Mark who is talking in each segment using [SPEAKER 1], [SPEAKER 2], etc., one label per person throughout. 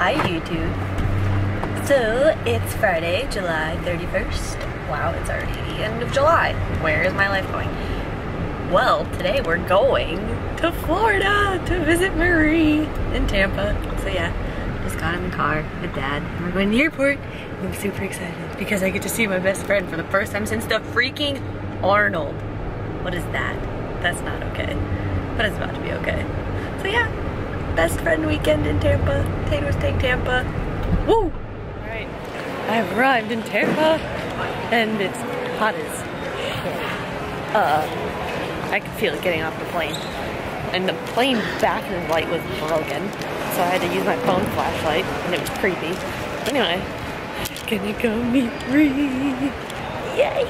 [SPEAKER 1] Hi YouTube. So it's Friday, July 31st. Wow, it's already the end of July. Where is my life going? Well, today we're going to Florida to visit Marie in Tampa. So yeah, just got in the car with Dad. And we're going to the airport. And I'm super excited because I get to see my best friend for the first time since the freaking Arnold. What is that? That's not okay. But it's about to be okay. So yeah, best friend weekend in Tampa. Taters take Tampa. Woo! Alright, I've arrived in Tampa and it's hot as shit. I could feel it getting off the plane. And the plane bathroom light was broken. So I had to use my phone flashlight and it was creepy. Anyway, gonna go meet Bree. Yay!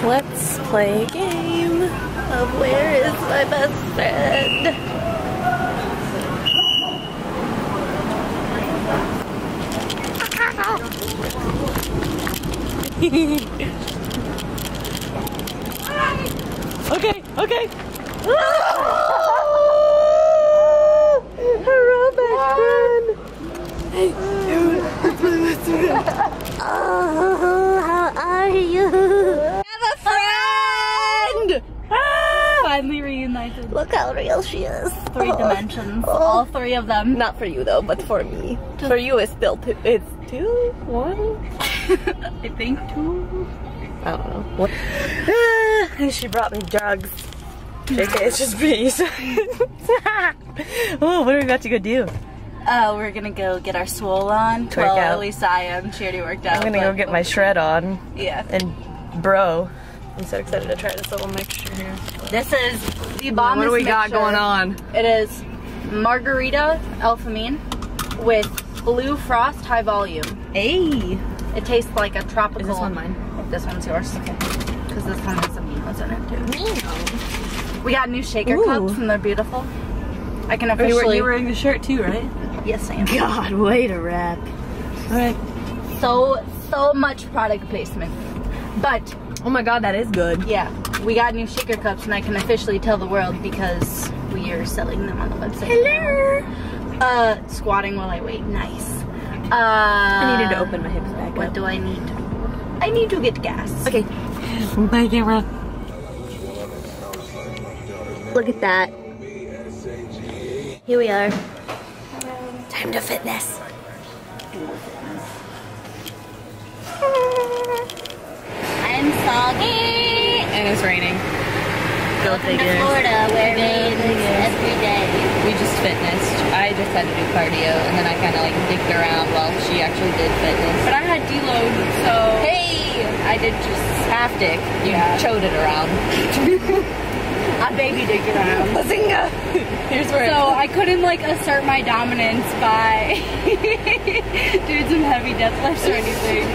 [SPEAKER 1] Let's play a game of where is my best friend? Okay, okay. Hello, best friend. Hey, oh, how are you?
[SPEAKER 2] Have a friend! Finally reunited.
[SPEAKER 1] Look how real she is.
[SPEAKER 2] Three dimensions, all three of them.
[SPEAKER 1] Not for you though, but for me. For you, it's still two. It's two, one.
[SPEAKER 2] I think two.
[SPEAKER 1] I don't know. What? She brought me drugs. JK, it's just bees. Oh, what are we about to go do?
[SPEAKER 2] We're gonna go get our swole on.
[SPEAKER 1] Work
[SPEAKER 2] well,
[SPEAKER 1] out.
[SPEAKER 2] at least I am. She already worked out.
[SPEAKER 1] I'm gonna go get my shred on.
[SPEAKER 2] Yeah.
[SPEAKER 1] And bro, I'm so excited to try this little mixture here.
[SPEAKER 2] This is the bomb.
[SPEAKER 1] What do we got going on?
[SPEAKER 2] It is margarita alphamine with blue frost high volume.
[SPEAKER 1] Hey!
[SPEAKER 2] It tastes like a tropical.
[SPEAKER 1] Is this one mine?
[SPEAKER 2] This one's yours. Okay. Because this one has some aminos in it too.
[SPEAKER 1] Amino.
[SPEAKER 2] We got new shaker cups and they're beautiful. I can officially.
[SPEAKER 1] You're wearing the shirt too, right?
[SPEAKER 2] Yes, I am.
[SPEAKER 1] God, way to rap. Alright.
[SPEAKER 2] So much product placement. But
[SPEAKER 1] Oh my god, that is good.
[SPEAKER 2] yeah, we got new shaker cups and I can officially tell the world because we are selling them on the website.
[SPEAKER 1] Hello!
[SPEAKER 2] Squatting while I wait. Nice.
[SPEAKER 1] I needed to open my hips back
[SPEAKER 2] What
[SPEAKER 1] up.
[SPEAKER 2] do I need to do? I need to get gas.
[SPEAKER 1] Okay. Bye, camera. Look at that. Here we are. Time to fitness.
[SPEAKER 2] I'm soggy.
[SPEAKER 1] And it's raining. Go
[SPEAKER 2] Welcome to Florida, where it rains every day.
[SPEAKER 3] We just fitnessed. I just had to do cardio, and then I kind of like dicked around while she actually did fitness.
[SPEAKER 2] But I had deload, so
[SPEAKER 3] Hey! I did just half dick. You chode it around.
[SPEAKER 2] I baby dick around.
[SPEAKER 1] Bazinga! Here's where
[SPEAKER 2] So I couldn't like assert my dominance by doing some heavy deadlifts or anything.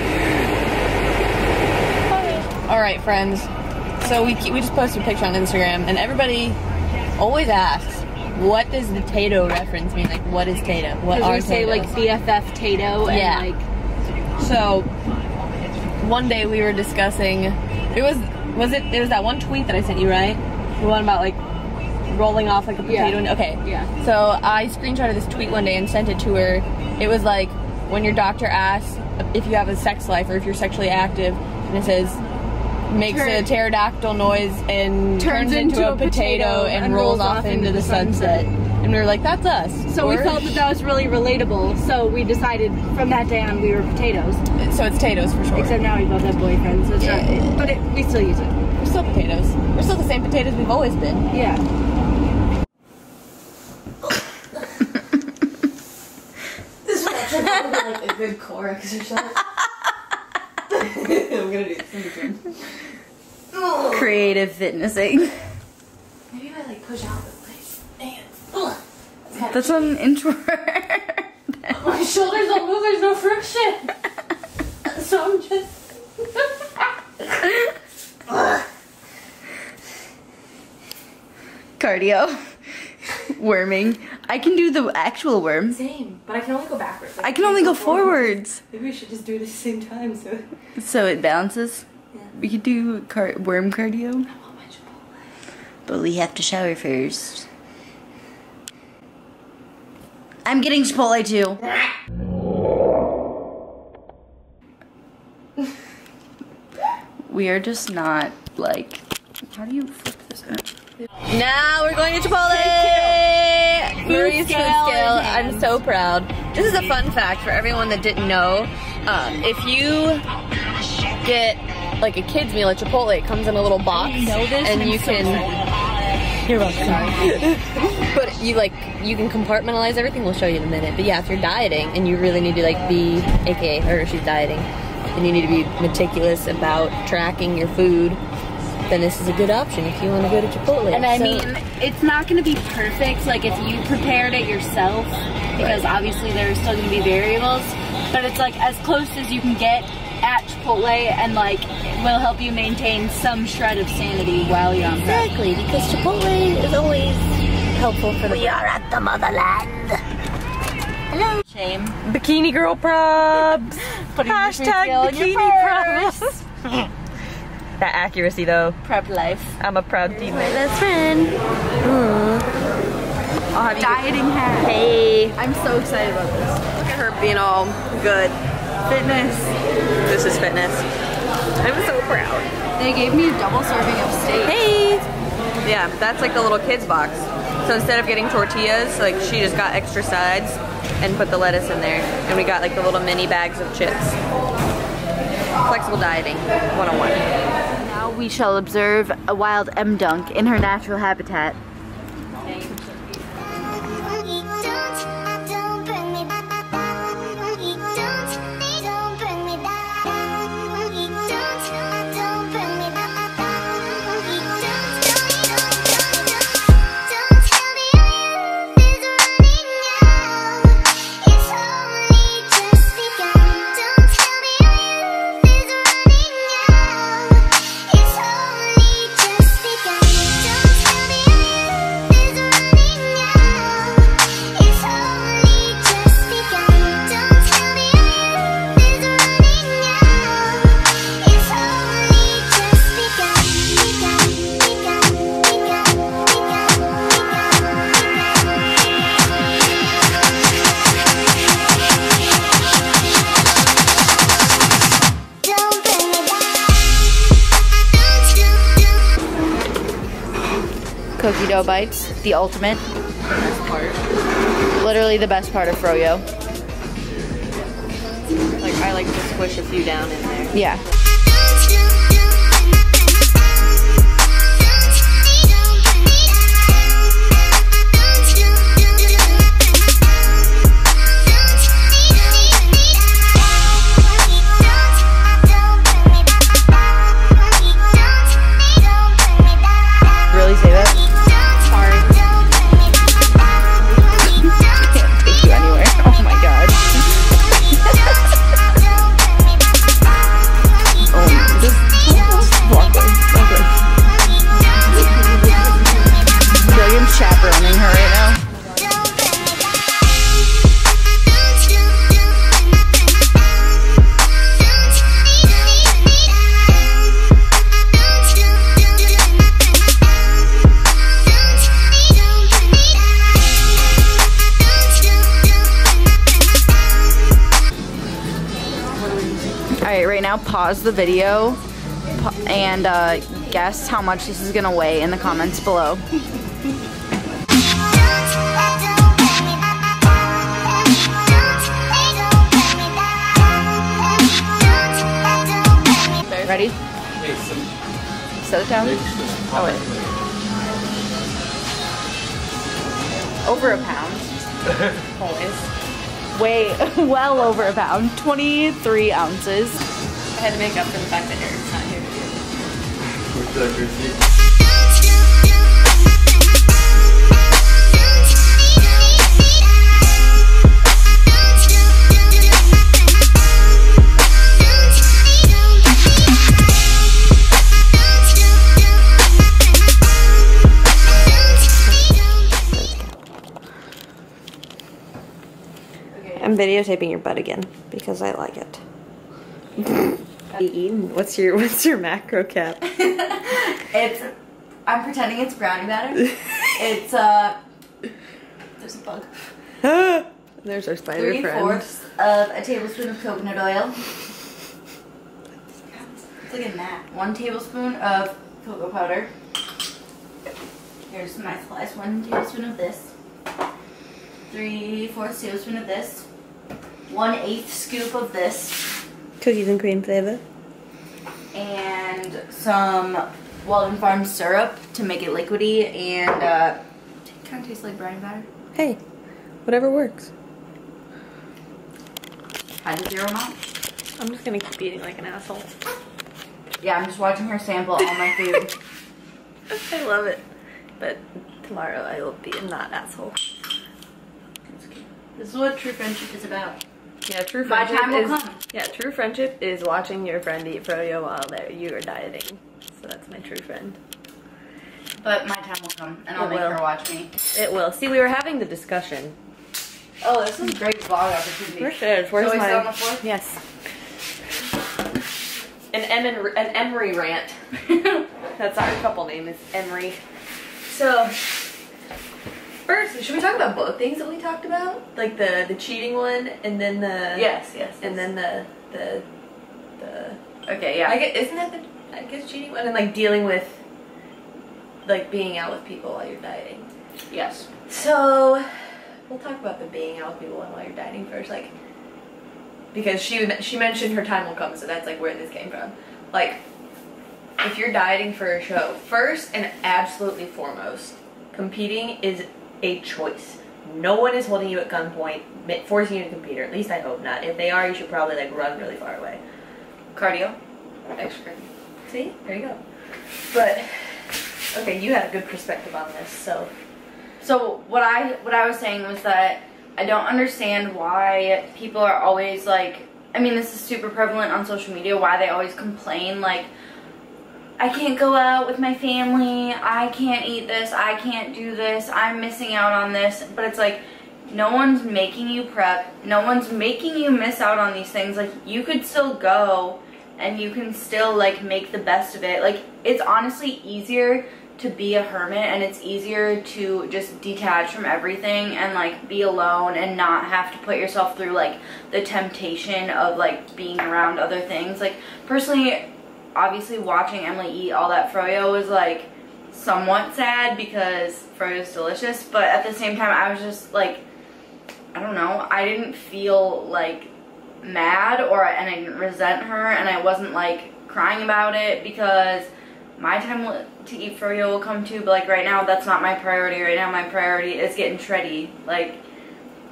[SPEAKER 3] Alright, friends. So we just posted a picture on Instagram, and everybody always asks, what does the Tato reference mean? Like, what is Tato? What are
[SPEAKER 2] we say
[SPEAKER 3] Tatos?
[SPEAKER 2] like BFF Tato and
[SPEAKER 3] Yeah.
[SPEAKER 2] like
[SPEAKER 3] So one day we were discussing, it was that one tweet that I sent you, right? The one about like rolling off like a potato.
[SPEAKER 2] Yeah.
[SPEAKER 3] Okay.
[SPEAKER 2] Yeah.
[SPEAKER 3] So I screenshotted this tweet one day and sent it to her. It was like when your doctor asks if you have a sex life or if you're sexually active, and it says makes a pterodactyl noise and turns into a potato and rolls off into the sunset. And we were like, that's us.
[SPEAKER 2] So we felt that was really relatable. So we decided from that day on we were potatoes.
[SPEAKER 3] So it's Tatos for sure.
[SPEAKER 2] Except now we both have boyfriends. So it's not, but we still use it.
[SPEAKER 3] We're still potatoes. We're still the same potatoes we've always been.
[SPEAKER 2] Yeah.
[SPEAKER 1] This is actually probably like a good core exercise. I'm gonna do this in between.
[SPEAKER 2] Creative fitnessing.
[SPEAKER 1] Maybe if I like push out this way.
[SPEAKER 2] That's an introvert.
[SPEAKER 1] My shoulders don't move, there's no friction. So I'm just...
[SPEAKER 2] Cardio. Worming. I can do the actual worm.
[SPEAKER 1] Same, but I can only go backwards.
[SPEAKER 2] I can only go forwards.
[SPEAKER 1] Maybe we should just do it at the same time, so...
[SPEAKER 2] So it balances?
[SPEAKER 1] Yeah.
[SPEAKER 2] We could do worm cardio.
[SPEAKER 1] I want my Chipotle.
[SPEAKER 2] But we have to shower first.
[SPEAKER 4] I'm getting Chipotle too. We are just not like, how do you flip this out?
[SPEAKER 1] Now we're going to Chipotle! Marie's food scale. I'm so proud. This is a fun fact for everyone that didn't know. If you get like a kid's meal at Chipotle, it comes in a little box, and you can. You're welcome. But you can compartmentalize everything. We'll show you in a minute. But yeah, if you're dieting and you really need to like be, aka her, she's dieting, and you need to be meticulous about tracking your food, then this is a good option if you want to go to Chipotle.
[SPEAKER 2] And I mean, it's not going to be perfect, like if you prepared it yourself, because obviously there's still going to be variables, but it's like as close as you can get at Chipotle, and like it will help you maintain some shred of sanity while you're on prep.
[SPEAKER 1] Exactly, because Chipotle is always helpful for the We are at the motherland. Hello.
[SPEAKER 2] Shame.
[SPEAKER 1] Bikini girl probs. Hashtag bikini probs. That accuracy though.
[SPEAKER 2] Prep life.
[SPEAKER 1] I'm a proud teammate. My best friend. I'll have you
[SPEAKER 2] Dieting hat.
[SPEAKER 1] Hey.
[SPEAKER 2] I'm so excited about this.
[SPEAKER 1] Look at her being all good.
[SPEAKER 2] Fitness.
[SPEAKER 1] This is fitness. I'm so proud.
[SPEAKER 2] They gave me a double serving of steak.
[SPEAKER 1] Hey. Yeah, that's like the little kids box. So instead of getting tortillas, like she just got extra sides and put the lettuce in there. And we got like the little mini bags of chips. Flexible dieting 101.
[SPEAKER 4] Now we shall observe a wild M-dunk in her natural habitat. Cookie dough bites, the ultimate.
[SPEAKER 3] Best part.
[SPEAKER 4] Literally the best part of froyo.
[SPEAKER 1] Like I like to squish a few down in there.
[SPEAKER 4] Yeah. Really say that?
[SPEAKER 2] Sorry.
[SPEAKER 4] Can't take you anywhere. Oh my god. Oh, just walk away. Walk away. I feel like I'm chaperoning her right now. Alright, right now pause the video and guess how much this is gonna weigh in the comments below. Ready? Set it down. Oh wait. Over a pound. Always. Way, well over a pound. 23 ounces.
[SPEAKER 1] I had to make up for the fact that Eric's not here today. I'm videotaping your butt again because I like it. What's your macro cap?
[SPEAKER 4] I'm pretending it's brownie batter. It's
[SPEAKER 2] There's a bug.
[SPEAKER 3] There's our spider friend.
[SPEAKER 4] 3/4 of a tablespoon of coconut oil. Look at that. 1 tablespoon of cocoa powder. Here's my supplies. 1 tablespoon of this. 3/4 tablespoon of this. 1/8 scoop of this.
[SPEAKER 1] Cookies and cream flavor.
[SPEAKER 4] And some Walden Farms syrup to make it liquidy, and kind of tastes like brownie batter.
[SPEAKER 3] Hey, whatever works.
[SPEAKER 4] Hide the 0 amount.
[SPEAKER 1] I'm just gonna keep eating like an asshole.
[SPEAKER 4] Yeah, I'm just watching her sample all my food.
[SPEAKER 1] I love it. But tomorrow I will be a not asshole.
[SPEAKER 4] This is what true friendship is about.
[SPEAKER 1] Yeah, true
[SPEAKER 4] My
[SPEAKER 1] friendship
[SPEAKER 4] time will
[SPEAKER 1] is
[SPEAKER 4] come.
[SPEAKER 1] Yeah, true friendship is watching your friend eat froyo while you are dieting. So that's my true friend.
[SPEAKER 4] But my time will come, and I'll
[SPEAKER 1] It
[SPEAKER 4] make
[SPEAKER 1] will.
[SPEAKER 4] her watch me.
[SPEAKER 1] It will. See, we were having the discussion.
[SPEAKER 4] Oh, this is a great vlog opportunity.
[SPEAKER 1] Where's it? Where's
[SPEAKER 4] So is
[SPEAKER 1] my?
[SPEAKER 4] it on the floor?
[SPEAKER 1] Yes. An Emery rant. That's our couple name is Emery. So, first, should we talk about both things that we talked about? Like the cheating one, and then the
[SPEAKER 4] Yes.
[SPEAKER 1] and then the
[SPEAKER 4] Okay, yeah.
[SPEAKER 1] I guess, isn't that the cheating one, and like dealing with like being out with people while you're dieting.
[SPEAKER 4] Yes.
[SPEAKER 1] So we'll talk about the being out with people while you're dieting first, like because she mentioned her time will come, so that's like where this came from. Like if you're dieting for a show, first and absolutely foremost, competing is a choice. No one is holding you at gunpoint, forcing you to compete, or at least I hope not. If they are, you should probably like run really far away.
[SPEAKER 4] Cardio.
[SPEAKER 1] Extra. See? There you go. But okay, you had a good perspective on this, so
[SPEAKER 4] So what I was saying was that I don't understand why people are always like, I mean, this is super prevalent on social media, why they always complain like, I can't go out with my family, I can't eat this, I can't do this, I'm missing out on this. But it's like, no one's making you prep, no one's making you miss out on these things. Like, you could still go and you can still like make the best of it. Like, it's honestly easier to be a hermit, and it's easier to just detach from everything and like be alone and not have to put yourself through like the temptation of like being around other things. Like, personally, obviously watching Emily eat all that froyo was like somewhat sad because froyo is delicious, but at the same time I was just like, I don't know, I didn't feel like mad and I didn't resent her, and I wasn't like crying about it because my time to eat froyo will come too. But like right now, that's not my priority. Right now my priority is getting shreddy. Like,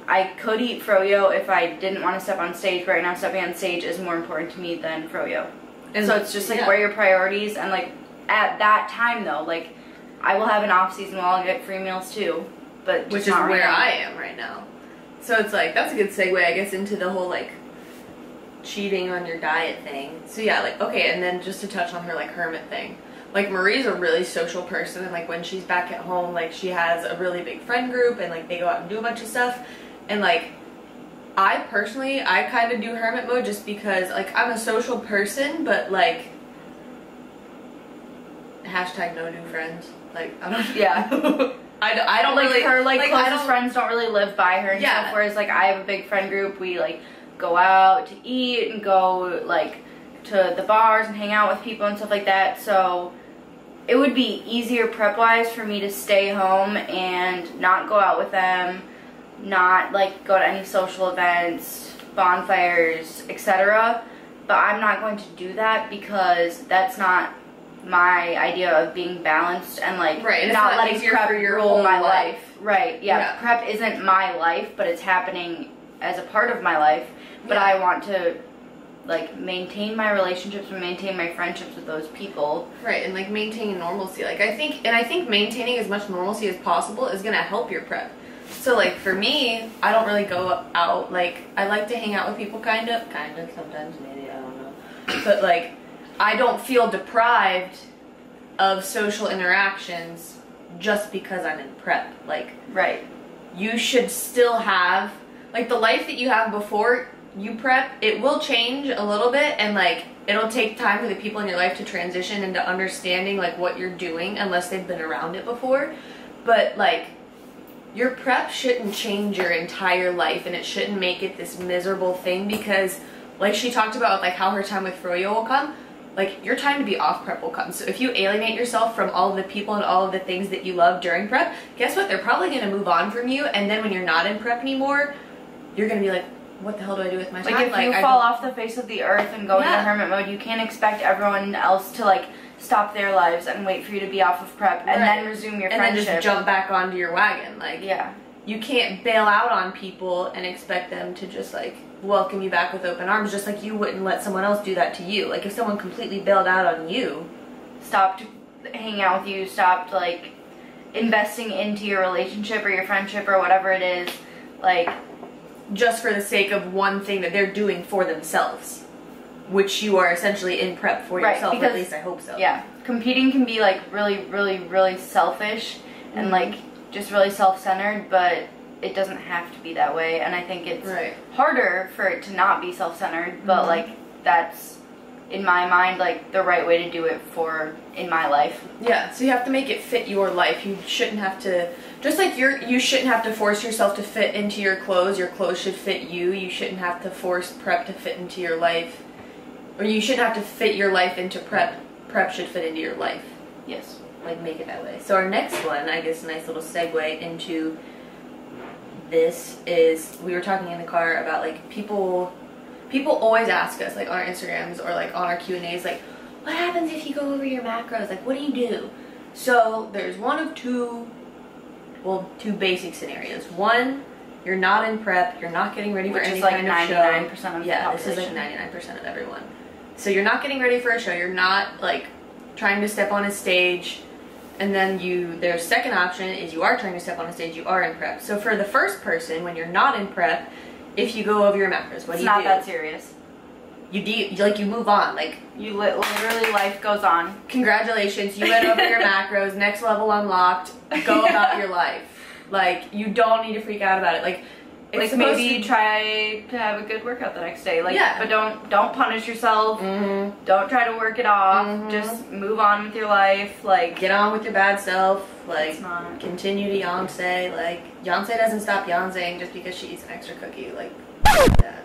[SPEAKER 4] I could eat froyo if I didn't want to step on stage, but right now stepping on stage is more important to me than froyo. And so it's just like, where are your priorities? And like at that time though, like I will have an off season where I'll get free meals too, but
[SPEAKER 1] which is where I am right now. So it's like, that's a good segue, I guess, into the whole like cheating on your diet thing. So yeah, like, okay, and then just to touch on her like hermit thing. Like, Marie's a really social person, and like when she's back at home, like she has a really big friend group, and like they go out and do a bunch of stuff. And like I personally, I kind of do hermit mode just because like I'm a social person, but like hashtag no new friends. Like, I don't.
[SPEAKER 4] Yeah.
[SPEAKER 1] I don't
[SPEAKER 4] like
[SPEAKER 1] really,
[SPEAKER 4] her like
[SPEAKER 1] I
[SPEAKER 4] closest
[SPEAKER 1] don't-
[SPEAKER 4] friends don't really live by her and
[SPEAKER 1] Yeah.
[SPEAKER 4] stuff. Whereas like I have a big friend group. We like go out to eat and go like to the bars and hang out with people and stuff like that. So it would be easier prep wise for me to stay home and not go out with them, not like go to any social events, bonfires, etc. But I'm not going to do that because that's not my idea of being balanced and like
[SPEAKER 1] Right, and it's
[SPEAKER 4] not
[SPEAKER 1] not
[SPEAKER 4] letting
[SPEAKER 1] easier
[SPEAKER 4] prep
[SPEAKER 1] for your
[SPEAKER 4] rule
[SPEAKER 1] whole
[SPEAKER 4] my
[SPEAKER 1] life.
[SPEAKER 4] life. Right, yeah.
[SPEAKER 1] Yeah.
[SPEAKER 4] Prep isn't my life, but it's happening as a part of my life. But
[SPEAKER 1] Yeah.
[SPEAKER 4] I want to like maintain my relationships and maintain my friendships with those people.
[SPEAKER 1] Right, and like maintaining normalcy. Like I think maintaining as much normalcy as possible is gonna help your prep. So like for me, I don't really go out. Like, I like to hang out with people kind of sometimes, maybe, I don't know. But like I don't feel deprived of social interactions just because I'm in prep. Like,
[SPEAKER 4] Right.
[SPEAKER 1] you should still have like the life that you have before you prep. It will change a little bit, and like it'll take time for the people in your life to transition into understanding like what you're doing unless they've been around it before. But like
[SPEAKER 3] your prep shouldn't change your entire life, and it shouldn't make it this miserable thing, because like she talked about, like how her time with Froyo will come, like your time to be off prep will come. So if you alienate yourself from all of the people and all of the things that you love during prep, guess what? They're probably going to move on from you, and then when you're not in prep anymore, you're going to be like, what the hell do I do with my time?
[SPEAKER 4] Like, if you fall off the face of the earth and go into hermit mode, you can't expect everyone else to, like, stop their lives and wait for you to be off of prep and then resume your friendship.
[SPEAKER 3] And then just jump back onto your wagon. Like,
[SPEAKER 4] yeah.
[SPEAKER 3] You can't bail out on people and expect them to just, like, welcome you back with open arms, just like you wouldn't let someone else do that to you. Like, if someone completely bailed out on you,
[SPEAKER 4] stopped hanging out with you, stopped, like, investing into your relationship or your friendship or whatever it is, like,
[SPEAKER 3] just for the sake of one thing that they're doing for themselves, which you are essentially in prep for yourself, because, at least I hope so.
[SPEAKER 4] Yeah, competing can be, like, really, really, really selfish and, like, just really self-centered, but it doesn't have to be that way, and I think it's harder for it to not be self-centered, but, like, that's, in my mind, like, the right way to do it in my life.
[SPEAKER 3] Yeah, so you have to make it fit your life. You shouldn't have to, just like you shouldn't have to force yourself to fit into your clothes should fit you. You shouldn't have to force prep to fit into your life, or you shouldn't have to fit your life into prep. Prep should fit into your life.
[SPEAKER 4] Yes.
[SPEAKER 3] Like, make it that way. So our next one, I guess a nice little segue into this is, we were talking in the car about, like, people always ask us, like, on our Instagrams or, like, on our Q&As, like, what happens if you go over your macros? Like, what do you do? So there's one of two basic scenarios. One, you're not in prep, you're not getting ready for any kind of show.
[SPEAKER 4] 99% of the
[SPEAKER 3] Yeah,
[SPEAKER 4] population.
[SPEAKER 3] this is like 99% of everyone. So you're not getting ready for a show, you're not, like, trying to step on a stage, and then their second option is you are trying to step on a stage, you are in prep. So for the first person, when you're not in prep, if you go over your macros, what do you do?
[SPEAKER 4] It's not that serious.
[SPEAKER 3] You move on, like,
[SPEAKER 4] you literally, life goes on.
[SPEAKER 3] Congratulations, you went over your macros, next level unlocked, go about your life. Like, you don't need to freak out about it. Like, it's
[SPEAKER 4] like, maybe try to have a good workout the next day. Like,
[SPEAKER 3] yeah.
[SPEAKER 4] But don't punish yourself. Don't try to work it off. Just move on with your life. Like,
[SPEAKER 3] get on with your bad self. Like, continue to Yonsei. Like, Yonsei doesn't stop Yonsei just because she eats an extra cookie. Like, that.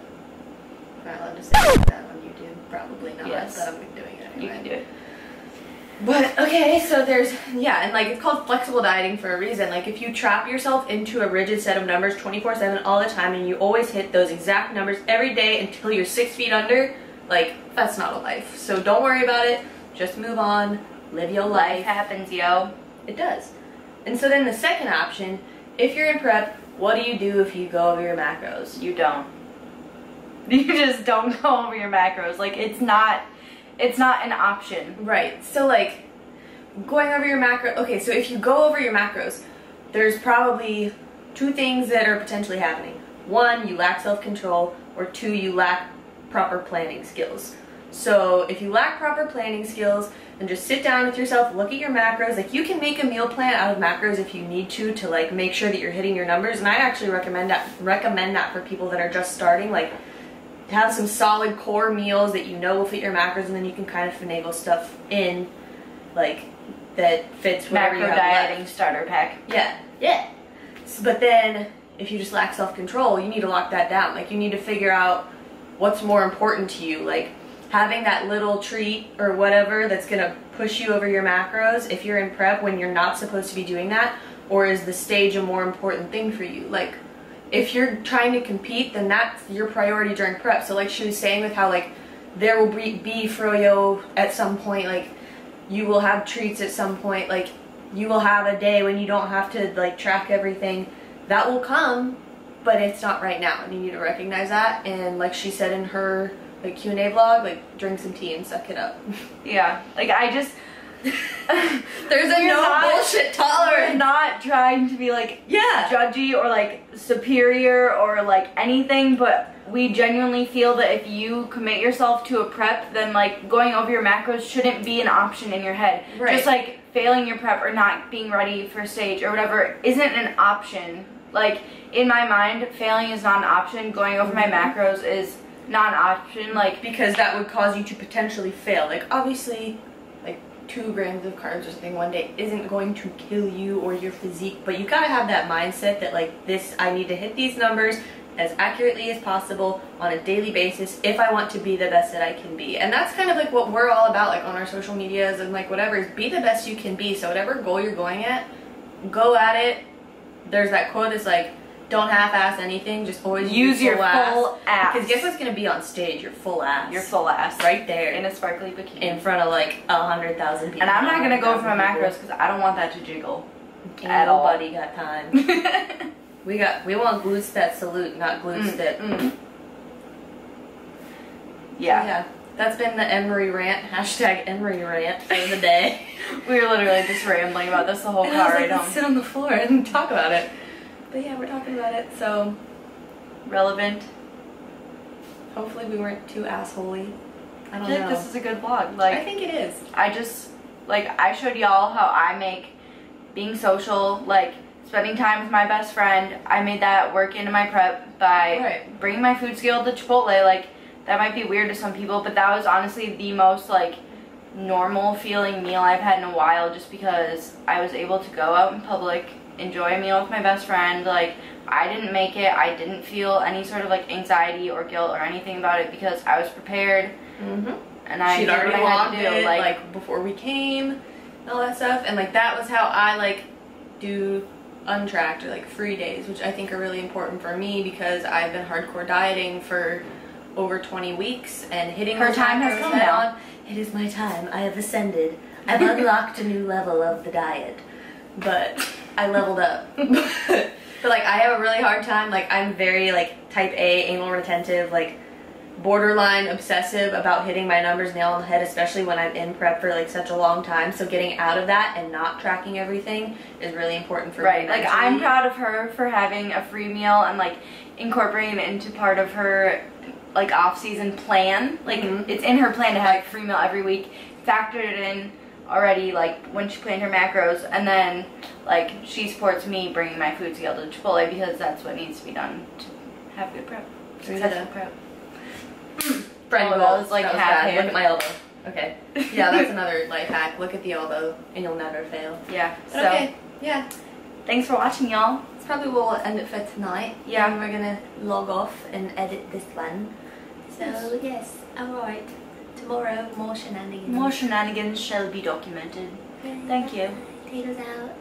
[SPEAKER 3] Am I allowed to say that on YouTube? Probably not.
[SPEAKER 4] Yes.
[SPEAKER 3] But I'm doing it anyway.
[SPEAKER 4] You can do it.
[SPEAKER 3] But, okay, so there's, and, like, it's called flexible dieting for a reason. Like, if you trap yourself into a rigid set of numbers 24/7 all the time, and you always hit those exact numbers every day until you're 6 feet under, like, that's not a life. So don't worry about it. Just move on. Live your life.
[SPEAKER 4] Life happens, yo.
[SPEAKER 3] It does. And so then the second option, if you're in prep, what do you do if you go over your macros?
[SPEAKER 4] You don't. You just don't go over your macros. Like, it's not an option.
[SPEAKER 3] Right. So, like, going over your macro. Okay, so if you go over your macros, there's probably two things that are potentially happening. One, you lack self-control, or two, you lack proper planning skills. So if you lack proper planning skills, then just sit down with yourself, look at your macros. Like, you can make a meal plan out of macros if you need to like, make sure that you're hitting your numbers. And I actually recommend that for people that are just starting. Like, have some solid core meals that you know will fit your macros, and then you can kind of finagle stuff in, like, that fits whatever you have
[SPEAKER 4] dieting
[SPEAKER 3] left.
[SPEAKER 4] Starter pack.
[SPEAKER 3] Yeah. So, but then, if you just lack self-control, you need to lock that down. Like, you need to figure out what's more important to you. Like, having that little treat or whatever that's gonna push you over your macros if you're in prep when you're not supposed to be doing that, or is the stage a more important thing for you? Like, if you're trying to compete, then that's your priority during prep. So, like she was saying with how, like, there will be froyo at some point, like, you will have treats at some point, like, you will have a day when you don't have to, like, track everything. That will come, but it's not right now, and you need to recognize that. And like she said in her, like, Q&A vlog, like, drink some tea and suck it up.
[SPEAKER 4] Yeah, like, I just...
[SPEAKER 3] There's a bullshit tolerance.
[SPEAKER 4] We're not trying to be, like, judgy or, like, superior or, like, anything, but we genuinely feel that if you commit yourself to a prep, then, like, going over your macros shouldn't be an option in your head.
[SPEAKER 3] Right.
[SPEAKER 4] Just, like, failing your prep or not being ready for stage or whatever isn't an option. Like, in my mind, failing is not an option. Going over my macros is not an option. Like,
[SPEAKER 3] because that would cause you to potentially fail. Like, obviously, like, 2 grams of carbs or something one day isn't going to kill you or your physique, but you gotta have that mindset that like this, I need to hit these numbers as accurately as possible on a daily basis if I want to be the best that I can be. And that's kind of like what we're all about, like on our social medias and like whatever, is be the best you can be. So whatever goal you're going at, go at it. There's that quote that's like, don't half-ass anything, just always
[SPEAKER 4] use your full ass.
[SPEAKER 3] Because guess what's gonna be on stage? Your full ass.
[SPEAKER 4] Your full ass.
[SPEAKER 3] Right there.
[SPEAKER 4] In a sparkly bikini.
[SPEAKER 3] In front of like 100,000 people.
[SPEAKER 4] And I'm not gonna go for my macros because I don't want that to jiggle.
[SPEAKER 3] Ain't nobody got time. We want glutes that salute, not glutes that.
[SPEAKER 4] Yeah.
[SPEAKER 3] That's been the Emery rant. Hashtag Emery rant for the day.
[SPEAKER 4] We were literally just rambling about this the whole
[SPEAKER 3] And
[SPEAKER 4] car
[SPEAKER 3] I was
[SPEAKER 4] ride
[SPEAKER 3] like,
[SPEAKER 4] home.
[SPEAKER 3] let's sit on the floor and talk about it. But yeah, we're talking about it, so
[SPEAKER 4] Relevant.
[SPEAKER 3] hopefully we weren't too assholey. I
[SPEAKER 4] I
[SPEAKER 3] don't
[SPEAKER 4] feel
[SPEAKER 3] know.
[SPEAKER 4] like this is a good vlog.
[SPEAKER 3] I
[SPEAKER 4] Like,
[SPEAKER 3] think it is.
[SPEAKER 4] I showed y'all how I make being social, like spending time with my best friend. I made that work into my prep by bringing my food scale to Chipotle. Like, that might be weird to some people, but that was honestly the most like normal feeling meal I've had in a while, just because I was able to go out in public, enjoy a meal with my best friend. Like, I didn't make it. I didn't feel any sort of like anxiety or guilt or anything about it because I was prepared. And I
[SPEAKER 3] She'd
[SPEAKER 4] did
[SPEAKER 3] already
[SPEAKER 4] what I had
[SPEAKER 3] logged
[SPEAKER 4] to do.
[SPEAKER 3] it, like before we came, and all that stuff, and like that was how I like do untracked or like free days, which I think are really important for me because I've been hardcore dieting for over 20 weeks and hitting
[SPEAKER 4] Her
[SPEAKER 3] those
[SPEAKER 4] time has
[SPEAKER 3] macros
[SPEAKER 4] come
[SPEAKER 3] head
[SPEAKER 4] now.
[SPEAKER 3] on. It is my time. I have ascended. I've unlocked a new level of the diet, but I leveled up. But like I have a really hard time. Like I'm very like type A, anal retentive, like borderline obsessive about hitting my numbers nail on the head, especially when I'm in prep for like such a long time. So getting out of that and not tracking everything is really important for me.
[SPEAKER 4] Right, like
[SPEAKER 3] mentally.
[SPEAKER 4] I'm proud of her for having a free meal and like incorporating it into part of her like off-season plan. Like it's in her plan to have a free meal every week, factored it in already like when she planned her macros, and then like she supports me bringing my food scale to Chipotle because that's what needs to be done to have good prep. Successful prep.
[SPEAKER 3] Friend
[SPEAKER 4] Oh, that
[SPEAKER 3] goals.
[SPEAKER 4] was like
[SPEAKER 3] That was
[SPEAKER 4] half
[SPEAKER 3] bad.
[SPEAKER 4] hand.
[SPEAKER 3] Look at my elbow. Okay. Yeah, that's another life hack. Look at the elbow and you'll never fail.
[SPEAKER 4] Yeah.
[SPEAKER 3] But
[SPEAKER 4] So
[SPEAKER 3] okay. Yeah.
[SPEAKER 4] thanks for watching, y'all.
[SPEAKER 3] That's probably where we'll end it for tonight.
[SPEAKER 4] Yeah.
[SPEAKER 3] And we're gonna log off and edit this one. So yes, alright. Tomorrow more shenanigans.
[SPEAKER 4] More shenanigans shall be documented. Thank you.
[SPEAKER 3] Potatoes out.